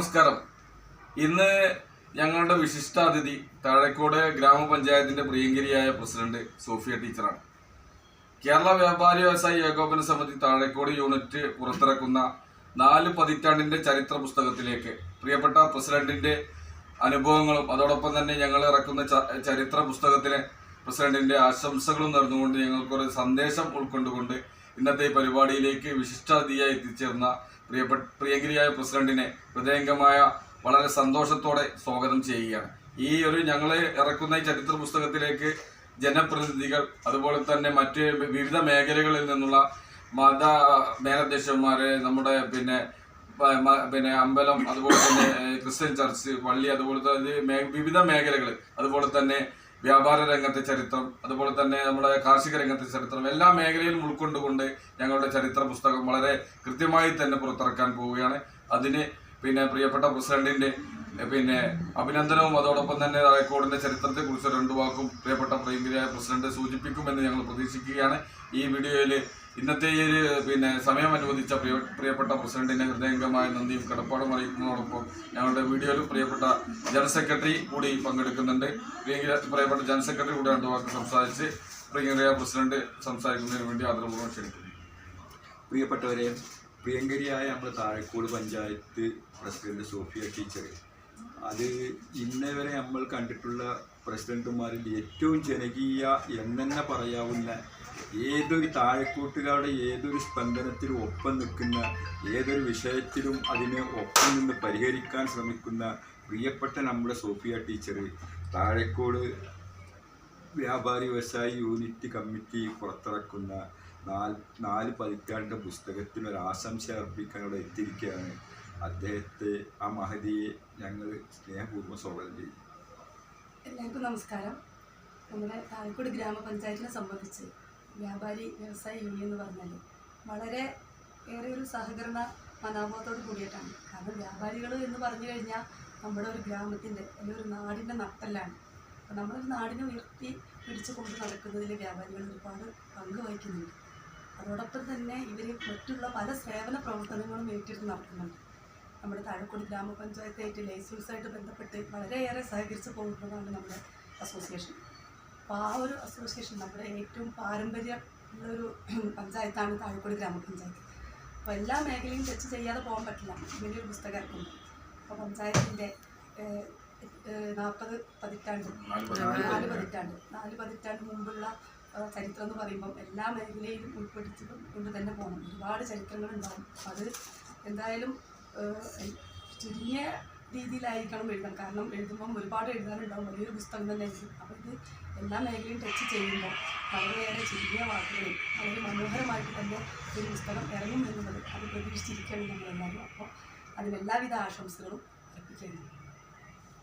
നമസ്കാരം. ഇന്ന് ഞങ്ങളുടെ വിശിഷ്ടാതിഥി താഴേക്കോട് ഗ്രാമപഞ്ചായത്തിന്റെ പ്രിയങ്കരിയായ പ്രസിഡന്റ് സോഫിയ ടീച്ചറാണ്. കേരള വ്യാപാരി വ്യവസായി ഏകോപന സമിതി താഴേക്കോട് യൂണിറ്റ് പുറത്തിറക്കുന്ന 4 പതിറ്റാണ്ടിന്റെ ചരിത്ര പുസ്തകത്തിലേക്ക് പ്രിയപ്പെട്ട പ്രസിഡന്റിന്റെ അനുഭവങ്ങളും അതോടൊപ്പം തന്നെ ഞങ്ങൾ ഇറക്കുന്ന ചരിത്ര പുസ്തകത്തിന് പ്രസിഡന്റിന്റെ ആശംസകളും നേർന്നുകൊണ്ട് ഞങ്ങൾക്കൊരു സന്ദേശം ഉൾക്കൊണ്ടുകൊണ്ട് ഇന്നത്തെ പരിപാടിയിലേക്ക് വിശിഷ്ടാതിഥിയായി എത്തിച്ചേർന്ന പ്രിയങ്കരിയായ പ്രസിഡന്റിനെ ഹൃദയംഗമായ വളരെ സന്തോഷത്തോടെ സ്വാഗതം ചെയ്യുകയാണ്. ഞങ്ങൾ ഇറക്കുന്ന ഈ ചരിത്ര പുസ്തകത്തിലേക്ക് ജനപ്രതിനിധികൾ അതുപോലെ തന്നെ മറ്റ് വിവിധ മേഖലകളിൽ നിന്നുള്ള മത മേലധ്യക്ഷന്മാര്, നമ്മുടെ പിന്നെ അമ്പലം, അതുപോലെ തന്നെ ക്രിസ്ത്യൻ ചർച്ച്, പള്ളി, അതുപോലെ തന്നെ വിവിധ മേഖലകൾ, അതുപോലെ തന്നെ വ്യാപാര രംഗത്തെ ചരിത്രം, അതുപോലെ തന്നെ നമ്മുടെ കാർഷിക രംഗത്തെ ചരിത്രം, എല്ലാ മേഖലയിലും ഉൾക്കൊണ്ടുകൊണ്ട് ഞങ്ങളുടെ ചരിത്ര പുസ്തകം വളരെ കൃത്യമായി തന്നെ പുറത്തിറക്കാൻ പോവുകയാണ്. അതിന് പ്രിയപ്പെട്ട പ്രസിഡന്റിന്റെ അഭിനന്ദനവും അതോടൊപ്പം തന്നെ താഴേക്കോടിന്റെ ചരിത്രത്തെ കുറിച്ച് 2 വാക്കും പ്രിയപ്പെട്ട പ്രിയങ്കരിയായ പ്രസിഡന്റ് സൂചിപ്പിക്കുമെന്ന് ഞങ്ങൾ പ്രതീക്ഷിക്കുകയാണ്. ഈ വീഡിയോയിൽ ഇന്നത്തെ സമയം അനുവദിച്ച പ്രിയപ്പെട്ട പ്രസിഡന്റിനെ ഹൃദയംഗമായ നന്ദിയും കടപ്പാടും അറിയിക്കുന്നതോടൊപ്പം ഞങ്ങളുടെ വീഡിയോയിൽ പ്രിയപ്പെട്ട ജനറൽ സെക്രട്ടറി കൂടി പങ്കെടുക്കുന്നുണ്ട്. പ്രിയപ്പെട്ട ജനറൽ സെക്രട്ടറി കൂടി 2 വാക്ക് സംസാരിച്ച് പ്രിയങ്കരിയായ പ്രസിഡന്റ് സംസാരിക്കുന്നതിന് വേണ്ടി ആദരപൂർവ്വം ക്ഷണിക്കുന്നു. പ്രിയപ്പെട്ടവരെ, പ്രിയങ്കരിയായ നമ്മുടെ Thazhekode panchayat president Sofia teacher, അത് ഇന്നേ വരെ നമ്മൾ കണ്ടിട്ടുള്ള പ്രസിഡന്റുമാരിൽ ഏറ്റവും ജനകീയ എന്നെ പറയാവുന്ന, ഏതൊരു താഴെക്കൂട്ടുകാരുടെ ഏതൊരു സ്പന്ദനത്തിലും ഒപ്പം നിൽക്കുന്ന, ഏതൊരു വിഷയത്തിലും അതിന് ഒപ്പം നിന്ന് പരിഹരിക്കാൻ ശ്രമിക്കുന്ന പ്രിയപ്പെട്ട നമ്മുടെ സോഫിയ ടീച്ചർ താഴേക്കോട് വ്യാപാരി വ്യവസായി യൂണിറ്റ് കമ്മിറ്റി പുറത്തിറക്കുന്ന 4 പതിറ്റാണ്ട് പുസ്തകത്തിന് ഒരു ആശംസ അർപ്പിക്കാൻ ഇവിടെ എത്തിയിരിക്കുകയാണ്. അദ്ദേഹത്തെ, ആ മഹതിയെ ഞങ്ങൾ സ്നേഹപൂർവ്വം സ്വാഗതം ചെയ്യും. എല്ലാവർക്കും നമസ്കാരം. നമ്മുടെ താഴേക്കോട് ഗ്രാമപഞ്ചായത്തിനെ സംബന്ധിച്ച് വ്യാപാരി വ്യവസായ യൂണിയൻ എന്ന് പറഞ്ഞാൽ വളരെ ഏറെ ഒരു സഹകരണ മനോഭാവത്തോട് കൂടിയിട്ടാണ്. കാരണം വ്യാപാരികൾ എന്ന് പറഞ്ഞു കഴിഞ്ഞാൽ നമ്മുടെ ഒരു ഗ്രാമത്തിൻ്റെ അല്ലെങ്കിൽ ഒരു നാടിൻ്റെ നട്ടെല്ലാണ്. അപ്പോൾ നമ്മളൊരു നാടിനെ ഉയർത്തി പിടിച്ചു കൊണ്ട് നടക്കുന്നതിൽ വ്യാപാരികൾ ഒരുപാട് പങ്ക് വഹിക്കുന്നുണ്ട്. അതോടൊപ്പം തന്നെ ഇവർ മറ്റുള്ള പല സേവന പ്രവർത്തനങ്ങളും ഏറ്റെടുത്ത് നടത്തുന്നുണ്ട്. നമ്മുടെ താഴേക്കോട് ഗ്രാമപഞ്ചായത്തായിട്ട് ലൈസൻസായിട്ട് ബന്ധപ്പെട്ട് വളരെയേറെ സഹകരിച്ച് പോകുന്നതാണ് നമ്മുടെ അസോസിയേഷൻ. അപ്പോൾ ആ ഒരു അസോസിയേഷൻ നമ്മുടെ ഏറ്റവും പാരമ്പര്യമുള്ളൊരു പഞ്ചായത്താണ് താഴേക്കോട് ഗ്രാമപഞ്ചായത്ത്. അപ്പോൾ എല്ലാ മേഖലയും ടച്ച് ചെയ്യാതെ പോകാൻ പറ്റില്ല. വലിയൊരു പുസ്തകം ഇറക്കുന്നുണ്ട്. അപ്പോൾ പഞ്ചായത്തിൻ്റെ 4 പതിറ്റാണ്ട് മുമ്പുള്ള ചരിത്രം എന്ന് പറയുമ്പം എല്ലാ മേഖലയിലും ഉൾപ്പെടുത്തി കൊണ്ട് തന്നെ പോകണം. ഒരുപാട് ചരിത്രങ്ങളുണ്ടാവും. അത് എന്തായാലും ചുരുങ്ങിയ രീതിയിലായിരിക്കണം എഴുതാൻ. കാരണം എഴുതുമ്പം ഒരുപാട് എഴുതാനുണ്ടാവും. വലിയൊരു പുസ്തകം തന്നെ ആയിരിക്കും. അപ്പോൾ ഇത് എല്ലാ മേഖലയും ടച്ച് ചെയ്യുമ്പോൾ വളരെയേറെ ചുരുങ്ങിയ വാക്കുകളിൽ വളരെ മനോഹരമായിട്ട് തന്നെ ഒരു പുസ്തകം ഇറങ്ങും എന്നുള്ളത് അത് പ്രതീക്ഷിച്ചിരിക്കുകയാണ് നമ്മളെല്ലാവരും. അപ്പോൾ അതിനെല്ലാവിധ ആശംസകളും അർപ്പിക്കുന്നു.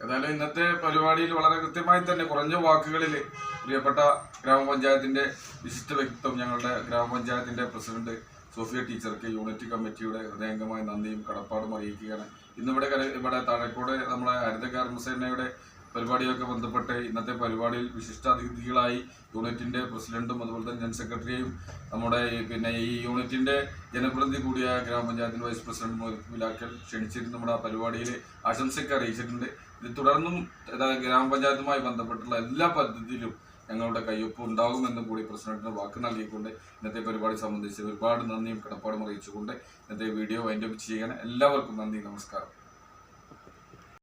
ഏതായാലും ഇന്നത്തെ പരിപാടിയിൽ വളരെ കൃത്യമായി തന്നെ കുറഞ്ഞ വാക്കുകളിൽ പ്രിയപ്പെട്ട ഗ്രാമപഞ്ചായത്തിന്റെ വിശിഷ്ട വ്യക്തിത്വം ഞങ്ങളുടെ ഗ്രാമപഞ്ചായത്തിന്റെ പ്രസിഡന്റ് സോഫിയ ടീച്ചർക്ക് യൂണിറ്റ് കമ്മിറ്റിയുടെ ഹൃദയംഗമായ നന്ദിയും കടപ്പാടും അറിയിക്കുകയാണ്. ഇവിടെ താഴേക്കോട് നമ്മുടെ ഹരിത കർമ്മസേനയുടെ പരിപാടിയൊക്കെ ബന്ധപ്പെട്ട് ഇന്നത്തെ പരിപാടിയിൽ വിശിഷ്ടാതിഥികളായി യൂണിറ്റിന്റെ പ്രസിഡന്റും അതുപോലെ തന്നെ ജനറൽ സെക്രട്ടറിയും നമ്മുടെ ഈ യൂണിറ്റിന്റെ ജനപ്രതിനിധി കൂടിയായ ഗ്രാമപഞ്ചായത്തിന്റെ വൈസ് പ്രസിഡന്റ് മുലാക്കൽ ക്ഷണിച്ചിരുന്നു. നമ്മുടെ ആ പരിപാടിയിൽ ആശംസയൊക്കെ അറിയിച്ചിട്ടുണ്ട്. ഇത് തുടർന്നും ഗ്രാമപഞ്ചായത്തുമായി ബന്ധപ്പെട്ടുള്ള എല്ലാ പദ്ധതിയിലും ഞങ്ങളുടെ കയ്യൊപ്പ് ഉണ്ടാകുമെന്നും കൂടി പ്രസിഡന്റിന് വാക്ക് നൽകിക്കൊണ്ട് ഇന്നത്തെ പരിപാടി സംബന്ധിച്ച് ഒരുപാട് നന്ദിയും കടപ്പാടും അറിയിച്ചുകൊണ്ട് ഇന്നത്തെ വീഡിയോ വൈൻഡപ്പ് ചെയ്യണം. എല്ലാവർക്കും നന്ദി, നമസ്കാരം.